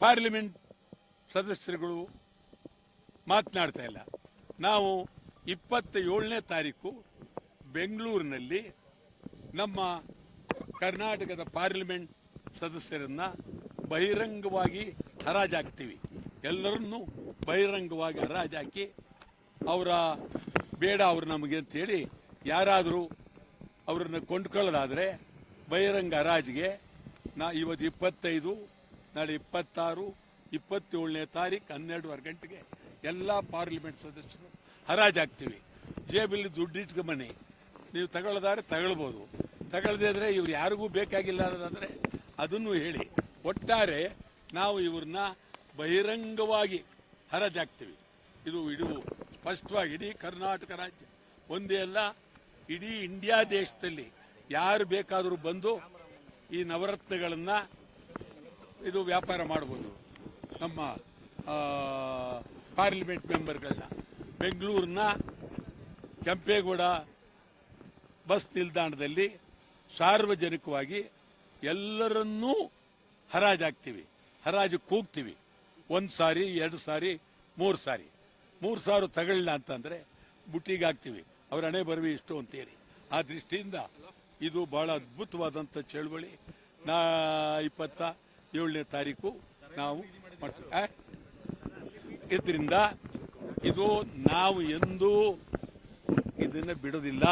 Parliament ಸದಸ್ಯರುಗಳು ಮಾತನಾಡ್ತಾ ಇಲ್ಲ. ನಾವು 27ನೇ ತಾರೀಕು ಬೆಂಗಳೂರಿನಲ್ಲಿ ನಮ್ಮ ಕರ್ನಾಟಕದ ಪಾರ್ಲಿಮೆಂಟ್ ಸದಸ್ಯರನ್ನ ಬಹಿರಂಗವಾಗಿ ಹರಾಜಾಕ್ತೀವಿ. ಎಲ್ಲರನ್ನೂ ಬಹಿರಂಗವಾಗಿ ಹರಾಜಾಕಿ ಅವರ ಬೇಡ ಅವರು ನಮಗೆ ಅಂತೇಳಿ ಯಾರಾದರೂ ಅವರನ್ನು ಕೊಂಡ್ಕೊಳ್ಳೋದಾದರೆ ಬಹಿರಂಗ ಹರಾಜಿಗೆ ಇವತ್ತು 25, ನಾಳೆ 26, 27ನೇ ತಾರೀಕು 12:30 ಗಂಟೆಗೆ ಎಲ್ಲ ಪಾರ್ಲಿಮೆಂಟ್ ಸದಸ್ಯರು ಹರಾಜಾಗ್ತೀವಿ. ಜೇಬಲ್ಲಿ ದುಡ್ಡು ಇಟ್ಕೊಂಬನ್ನಿ, ನೀವು ತಗೊಳ್ಳೋದಾದ್ರೆ ತಗೊಳ್ಬೋದು, ತಗೊಳ್ಳದೇ ಇದ್ರೆ ಇವ್ರು ಯಾರಿಗೂ ಬೇಕಾಗಿಲ್ಲ ಅನ್ನೋದಾದ್ರೆ ಅದನ್ನು ಹೇಳಿ. ಒಟ್ಟಾರೆ ನಾವು ಇವ್ರನ್ನ ಬಹಿರಂಗವಾಗಿ ಹರಾಜಾಗ್ತೀವಿ. ಇದು ಸ್ಪಷ್ಟವಾಗಿ ಇಡೀ ಕರ್ನಾಟಕ ರಾಜ್ಯ ಒಂದೇ ಅಲ್ಲ, ಇಡೀ ಇಂಡಿಯಾ ದೇಶದಲ್ಲಿ ಯಾರು ಬೇಕಾದರೂ ಬಂದು ಈ ನವರತ್ನಗಳನ್ನ ಇದು ವ್ಯಾಪಾರ ಮಾಡಬಹುದು. ನಮ್ಮ ಪಾರ್ಲಿಮೆಂಟ್ ಮೆಂಬರ್ಗಳನ್ನ ಬೆಂಗಳೂರಿನ ಕೆಂಪೇಗೌಡ ಬಸ್ ನಿಲ್ದಾಣದಲ್ಲಿ ಸಾರ್ವಜನಿಕವಾಗಿ ಎಲ್ಲರನ್ನೂ ಹರಾಜಾಗ್ತೀವಿ, ಹರಾಜು ಕೂಗ್ತೀವಿ. 1 ಸಾರಿ, 2 ಸಾರಿ, 3 ಸಾರಿ. 3 ಸಾವಿರ ತಗೊಳ್ಳ ಅಂತಂದ್ರೆ ಬುಟ್ಟಿಗೆ ಹಾಕ್ತೀವಿ. ಅವ್ರ ಹಣೆ ಬರವಿ ಇಷ್ಟು ಅಂತೇಳಿ. ಆ ದೃಷ್ಟಿಯಿಂದ ಇದು ಬಹಳ ಅದ್ಭುತವಾದಂಥ ಚಳವಳಿ. 27ನೇ ತಾರೀಕು ನಾವು ಮಾಡ್ತೀವಿ. ಇದರಿಂದ ಇದು ನಾವು ಎಂದೂ ಇದನ್ನ ಬಿಡೋದಿಲ್ಲ.